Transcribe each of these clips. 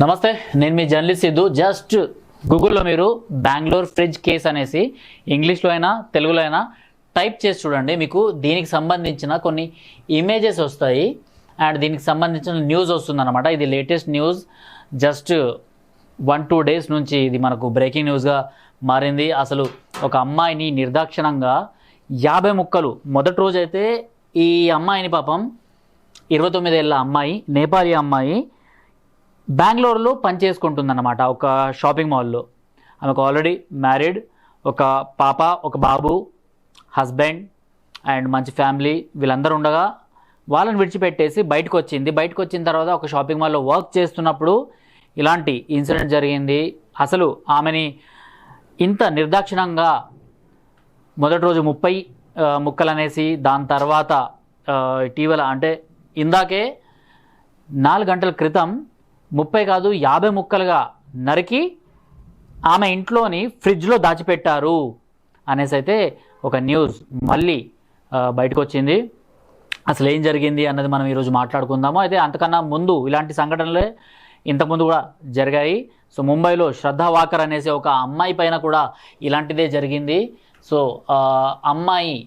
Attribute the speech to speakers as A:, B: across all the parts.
A: నమస్తే, నేను మీ journalist Siddhu. Just గూగుల్లో మీరు బెంగళూరు ఫ్రిడ్జ్ కేస్ అనేసి ఇంగ్లీష్లో అయినా తెలుగులో అయినా టైప్ చేసి చూడండి. మీకు దీనికి సంబంధించిన కొన్ని ఇమేజెస్ వస్తాయి అండ్ దీనికి సంబంధించిన న్యూస్ వస్తుందన్నమాట. ఇది లేటెస్ట్ న్యూస్. జస్ట్ 1-2 డేస్ నుంచి ఇది మనకు బ్రేకింగ్ న్యూస్గా మారింది. అసలు ఒక అమ్మాయిని నిర్దాక్షిణంగా 50 ముక్కలు. మొదటి రోజు అయితే ఈ అమ్మాయిని పాపం 29 ఏళ్ళ అమ్మాయి, నేపాలీ అమ్మాయి బెంగళూరులో పనిచేసుకుంటుందన్నమాట ఒక షాపింగ్ మాల్లో. ఆమెకు ఆల్రెడీ మ్యారీడ్, ఒక పాప, ఒక బాబు, హస్బెండ్ అండ్ మంచి ఫ్యామిలీ వీళ్ళందరూ ఉండగా వాళ్ళని విడిచిపెట్టేసి బయటకు వచ్చింది. బయటకు వచ్చిన తర్వాత ఒక షాపింగ్ మాల్లో వర్క్ చేస్తున్నప్పుడు ఇలాంటి ఇన్సిడెంట్ జరిగింది. అసలు ఆమెని ఇంత నిర్దాక్షిణంగా మొదటి రోజు 30 ముక్కలు అనేసి, దాని తర్వాత ఇటీవల అంటే ఇందాకే 4 గంటల క్రితం 30 కాదు 50 ముక్కలుగా నరికి ఆమె ఇంట్లోని ఫ్రిడ్జ్లో దాచిపెట్టారు అనేసి అయితే ఒక న్యూస్ మళ్ళీ బయటకు వచ్చింది. అసలు ఏం జరిగింది అన్నది మనం ఈరోజు మాట్లాడుకుందాము. అయితే అంతకన్నా ముందు ఇలాంటి సంఘటనలే ఇంతకుముందు కూడా జరిగాయి. సో ముంబైలో శ్రద్ధా వాకర్ అనేసి ఒక అమ్మాయి పైన కూడా ఇలాంటిదే జరిగింది. సో అమ్మాయి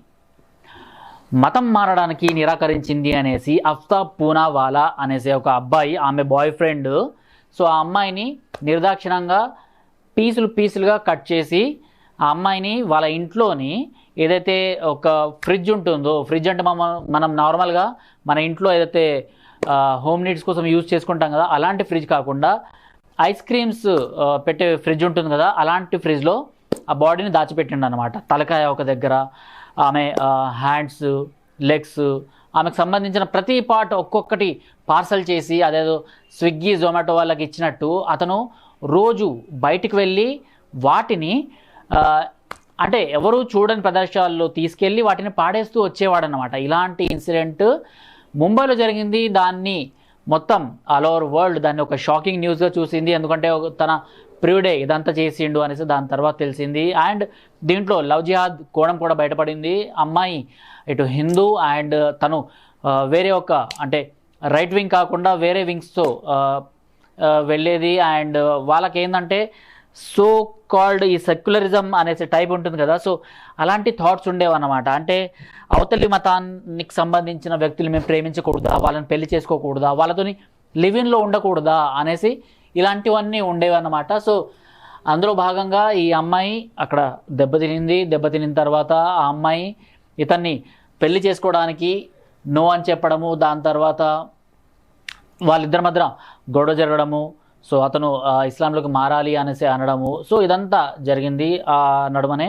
A: మతం మారడానికి నిరాకరించింది అనేసి అఫ్తాబ్ పూనావాలా అనేసి ఒక అబ్బాయి, ఆమె బాయ్ ఫ్రెండ్, సో ఆ అమ్మాయిని నిర్దాక్షిణంగా పీసులుగా కట్ చేసి ఆ అమ్మాయిని వాళ్ళ ఇంట్లోని ఏదైతే ఒక ఫ్రిడ్జ్ ఉంటుందో, ఫ్రిడ్జ్ అంటే మనం నార్మల్గా మన ఇంట్లో ఏదైతే హోమ్ నీడ్స్ కోసం యూజ్ చేసుకుంటాం కదా, అలాంటి ఫ్రిడ్జ్ కాకుండా ఐస్ క్రీమ్స్ పెట్టే ఫ్రిడ్జ్ ఉంటుంది కదా, అలాంటి ఫ్రిడ్జ్లో ఆ బాడీని దాచిపెట్టిండు అనమాట. తలకాయ ఒక దగ్గర, ఆమె హ్యాండ్స్, లెగ్స్, ఆమెకు సంబంధించిన ప్రతి పార్ట్ ఒక్కొక్కటి పార్సల్ చేసి అదేదో స్విగ్గీ జొమాటో వాళ్ళకి ఇచ్చినట్టు అతను రోజు బయటికి వెళ్ళి వాటిని అంటే ఎవరు చూడని ప్రదేశాల్లో తీసుకెళ్ళి వాటిని పాడేస్తూ వచ్చేవాడనమాట. ఇలాంటి ఇన్సిడెంట్ ముంబైలో జరిగింది. దాన్ని మొత్తం ఆల్ ఓవర్ వరల్డ్ దాన్ని ఒక షాకింగ్ న్యూస్గా చూసింది. ఎందుకంటే తన ప్రియుడే ఇదంతా చేసిండు అనేసి దాని తర్వాత తెలిసింది. అండ్ దీంట్లో లవ్ జిహాద్ కోణం కూడా బయటపడింది. అమ్మాయి ఇటు హిందూ అండ్ తను వేరే ఒక అంటే రైట్ వింగ్ కాకుండా వేరే వింగ్స్తో వెళ్ళేది. అండ్ వాళ్ళకి ఏంటంటే సో కాల్డ్ ఈ సెక్యులరిజం అనేసి టైప్ ఉంటుంది కదా, సో అలాంటి థాట్స్ ఉండేవన్నమాట. అంటే అవతలి మతానికి సంబంధించిన వ్యక్తులు మేము ప్రేమించకూడదా, వాళ్ళని పెళ్లి చేసుకోకూడదా, వాళ్ళతోని లివిన్లో ఉండకూడదా అనేసి ఇలాంటివన్నీ ఉండేవన్నమాట. సో అందులో భాగంగా ఈ అమ్మాయి అక్కడ దెబ్బతినిన తర్వాత ఆ అమ్మాయి ఇతన్ని పెళ్లి చేసుకోవడానికి నో అని చెప్పడము, దాని తర్వాత వాళ్ళిద్దరి మధ్య గొడవ జరగడము, సో అతను ఇస్లాంలోకి మారాలి అనేసి అనడము, సో ఇదంతా జరిగింది. ఆ నడుమనే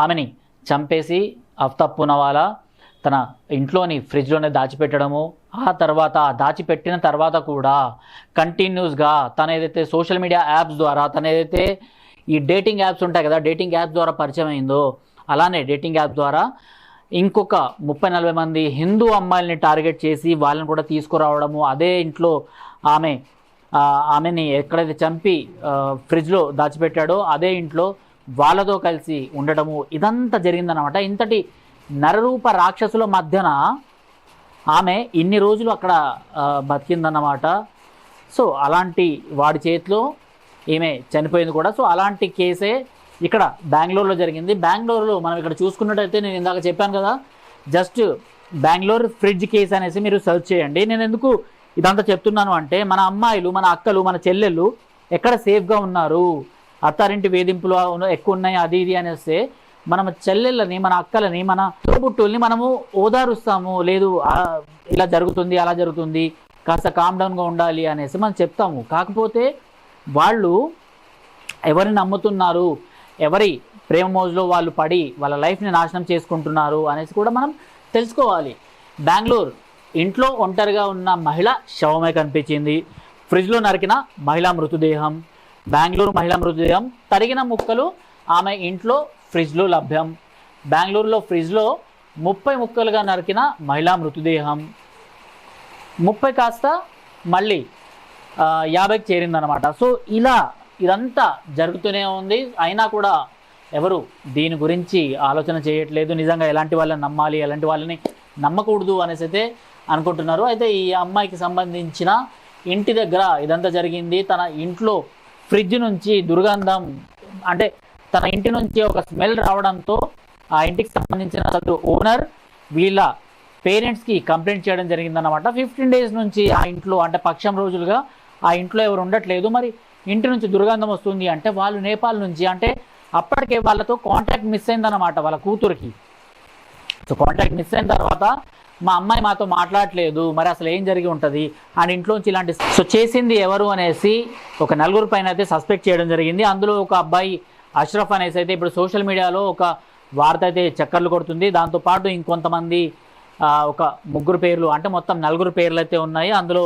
A: ఆమెని చంపేసి అఫ్తాబ్ పూనావాలా తన ఇంట్లోని ఫ్రిడ్జ్లోనే దాచిపెట్టడము. ఆ తర్వాత దాచిపెట్టిన తర్వాత కూడా కంటిన్యూస్గా తన ఏదైతే సోషల్ మీడియా యాప్స్ ద్వారా, తన ఏదైతే ఈ డేటింగ్ యాప్స్ ఉంటాయి కదా, డేటింగ్ యాప్స్ ద్వారా పరిచయం అయిందో, అలానే డేటింగ్ యాప్ ద్వారా ఇంకొక 30-40 మంది హిందూ అమ్మాయిల్ని టార్గెట్ చేసి వాళ్ళని కూడా తీసుకురావడము, అదే ఇంట్లో ఆమెని ఎక్కడైతే చంపి ఫ్రిడ్జ్లో దాచిపెట్టాడో అదే ఇంట్లో వాళ్ళతో కలిసి ఉండటము, ఇదంతా జరిగిందనమాట. ఇంతటి నరరూప రాక్షసుల మధ్యన ఆమె ఇన్ని రోజులు అక్కడ బతికిందన్నమాట. సో అలాంటి వాడి చేతిలో ఈమె చనిపోయింది కూడా. సో అలాంటి కేసే ఇక్కడ బెంగళూరులో జరిగింది. బెంగళూరులో మనం ఇక్కడ చూసుకున్నట్టయితే నేను ఇందాక చెప్పాను కదా, జస్ట్ బెంగళూరు ఫ్రిడ్జ్ కేస్ అనేసి మీరు సెర్చ్ చేయండి. నేను ఎందుకు ఇదంతా చెప్తున్నాను అంటే, మన అమ్మాయిలు, మన అక్కలు, మన చెల్లెళ్ళు ఎక్కడ సేఫ్గా ఉన్నారు, అత్తారింటి వేధింపులు ఎక్కువ ఉన్నాయి అది ఇది అనేస్తే మన చెల్లెళ్ళని, మన అక్కలని, మన తోబుట్టుల్ని మనము ఓదారుస్తాము. లేదు ఇలా జరుగుతుంది, అలా జరుగుతుంది, కాస్త కామ్ డౌన్గా ఉండాలి అనేసి మనం చెప్తాము. కాకపోతే వాళ్ళు ఎవరిని నమ్ముతున్నారు, ఎవరి ప్రేమ మోజులో వాళ్ళు పడి వాళ్ళ లైఫ్ని నాశనం చేసుకుంటున్నారు అనేసి కూడా మనం తెలుసుకోవాలి. బెంగళూరు ఇంట్లో ఒంటరిగా ఉన్న మహిళ శవమే కనిపించింది. ఫ్రిడ్జ్లో నరికిన మహిళా మృతదేహం. బెంగళూరు మహిళా మృతదేహం, తరిగిన ముక్కలు ఆమె ఇంట్లో ఫ్రిడ్జ్లో లభ్యం. బెంగళూరులో ఫ్రిడ్జ్లో 30 ముక్కలుగా నరికిన మహిళా మృతదేహం. 30 కాస్త మళ్ళీ 50కి చేరిందనమాట. సో ఇదంతా జరుగుతూనే ఉంది. అయినా కూడా ఎవరు దీని గురించి ఆలోచన చేయట్లేదు. నిజంగా ఎలాంటి వాళ్ళని నమ్మాలి, ఎలాంటి వాళ్ళని నమ్మకూడదు అనేసి అయితే అనుకుంటున్నారు. అయితే ఈ అమ్మాయికి సంబంధించిన ఇంటి దగ్గర ఇదంతా జరిగింది. తన ఇంట్లో ఫ్రిడ్జ్ నుంచి దుర్గంధం, అంటే తన ఇంటి నుంచి ఒక స్మెల్ రావడంతో ఆ ఇంటికి సంబంధించిన ఓనర్ వీళ్ళ పేరెంట్స్కి కంప్లైంట్ చేయడం జరిగిందన్నమాట. 15 days నుంచి ఆ ఇంట్లో, అంటే పక్షం రోజులుగా ఆ ఇంట్లో ఎవరు ఉండట్లేదు. మరి ఇంటి నుంచి దుర్గంధం వస్తుంది అంటే వాళ్ళు నేపాల్ నుంచి, అంటే అప్పటికే వాళ్ళతో కాంటాక్ట్ మిస్ అయిందన్నమాట వాళ్ళ కూతురికి. సో కాంటాక్ట్ మిస్ అయిన తర్వాత మా అమ్మాయి మాతో మాట్లాడట్లేదు, మరి అసలు ఏం జరిగి ఉంటుంది అండ్ ఇంట్లోంచి ఇలాంటి సో చేసింది ఎవరు అనేసి ఒక 4 పైన అయితే సస్పెక్ట్ చేయడం జరిగింది. అందులో ఒక అబ్బాయి అష్రఫ్ అనేసి అయితే ఇప్పుడు సోషల్ మీడియాలో ఒక వార్త అయితే చక్కర్లు కొడుతుంది. దాంతోపాటు ఇంకొంతమంది ఒక 3 పేర్లు, అంటే మొత్తం 4 పేర్లు అయితే ఉన్నాయి. అందులో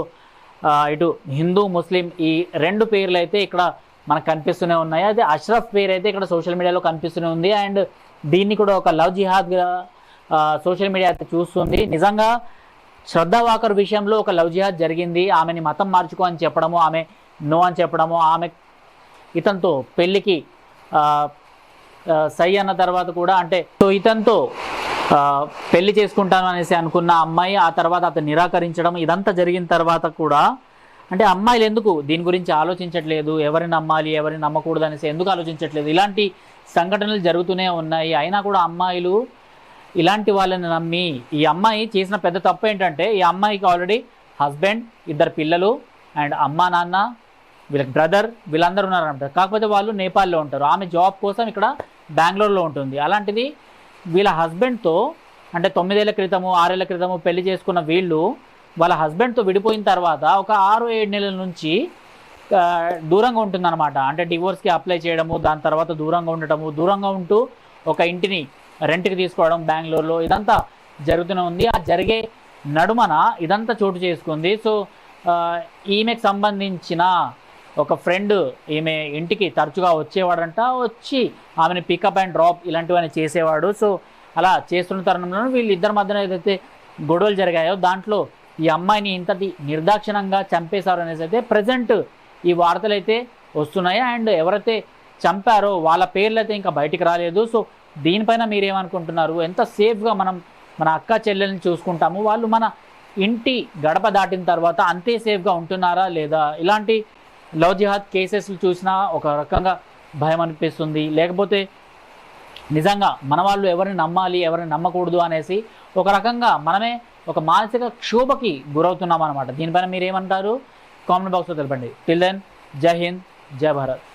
A: ఇటు హిందూ ముస్లిం ఈ 2 పేర్లు అయితే ఇక్కడ మనకు కనిపిస్తూనే ఉన్నాయి. అయితే అష్రఫ్ పేరు అయితే ఇక్కడ సోషల్ మీడియాలో కనిపిస్తూనే ఉంది. అండ్ దీన్ని కూడా ఒక లవ్ జిహాద్గా సోషల్ మీడియా అయితే చూస్తుంది. నిజంగా శ్రద్ధా వాకర్ విషయంలో ఒక లవ్ జిహాద్ జరిగింది. ఆమెని మతం మార్చుకో అని చెప్పడము, ఆమె నో అని చెప్పడము, ఆమె ఇతనితో పెళ్ళికి సై అన్న తర్వాత కూడా, అంటే సో ఇతనితో పెళ్లి చేసుకుంటాను అనేసి అనుకున్న అమ్మాయి ఆ తర్వాత అతను నిరాకరించడం, ఇదంతా జరిగిన తర్వాత కూడా అంటే అమ్మాయిలు ఎందుకు దీని గురించి ఆలోచించట్లేదు, ఎవరిని నమ్మాలి ఎవరిని నమ్మకూడదు అనేసి ఎందుకు ఆలోచించట్లేదు? ఇలాంటి సంఘటనలు జరుగుతూనే ఉన్నాయి. అయినా కూడా అమ్మాయిలు ఇలాంటి వాళ్ళని నమ్మి, ఈ అమ్మాయి చేసిన పెద్ద తప్పు ఏంటంటే ఈ అమ్మాయికి ఆల్రెడీ హస్బెండ్, 2 పిల్లలు అండ్ అమ్మా నాన్న, వీళ్ళకి బ్రదర్, వీళ్ళందరూ ఉన్నారంట. కాకపోతే వాళ్ళు నేపాల్లో ఉంటారు. ఆమె జాబ్ కోసం ఇక్కడ బెంగళూరులో ఉంటుంది. అలాంటిది వీళ్ళ హస్బెండ్తో, అంటే 9 ఏళ్ల క్రితము 6 ఏళ్ల క్రితము పెళ్లి చేసుకున్న వీళ్ళు వాళ్ళ హస్బెండ్తో విడిపోయిన తర్వాత ఒక 6-7 నెలల నుంచి దూరంగా ఉంటుందన్నమాట. అంటే డివోర్స్కి అప్లై చేయడము, దాని తర్వాత దూరంగా ఉండటము, దూరంగా ఉంటూ ఒక ఇంటిని రెంట్కి తీసుకోవడం బెంగళూరులో, ఇదంతా జరుగుతూనే ఉంది. ఆ జరిగే నడుమన ఇదంతా చోటు చేసుకుంది. సో ఈమెకు సంబంధించిన ఒక ఫ్రెండ్ ఈమె ఇంటికి తరచుగా వచ్చేవాడంట, వచ్చి ఆమెను పికప్ అండ్ డ్రాప్ ఇలాంటివన్నీ చేసేవాడు. సో అలా చేస్తున్న తరుణంలో వీళ్ళిద్దరి మధ్యన ఏదైతే గొడవలు జరిగాయో దాంట్లో ఈ అమ్మాయిని ఇంతటి నిర్దాక్షిణంగా చంపేశారు అనేసి అయితే ప్రజెంట్ ఈ వార్తలు అయితే వస్తున్నాయి. అండ్ ఎవరైతే చంపారో వాళ్ళ పేర్లు అయితే ఇంకా బయటికి రాలేదు. సో దీనిపైన మీరేమనుకుంటున్నారు? ఎంత సేఫ్గా మనం మన అక్క చెల్లెల్ని చూసుకుంటాము, వాళ్ళు మన ఇంటి గడప దాటిన తర్వాత అంతే సేఫ్గా ఉంటున్నారా లేదా? ఇలాంటి లవ్ జిహాద్ కేసెస్లు చూసినా ఒక రకంగా భయం అనిపిస్తుంది. లేకపోతే నిజంగా మన వాళ్ళు ఎవరిని నమ్మాలి ఎవరిని నమ్మకూడదు అనేసి ఒక రకంగా మనమే ఒక మానసిక క్షోభకి గురవుతున్నాం అనమాట. దీనిపైన మీరేమంటారు? కామెంట్ బాక్స్లో తెలపండి. టిల్ దెన్, జై హింద్, జై భారత్.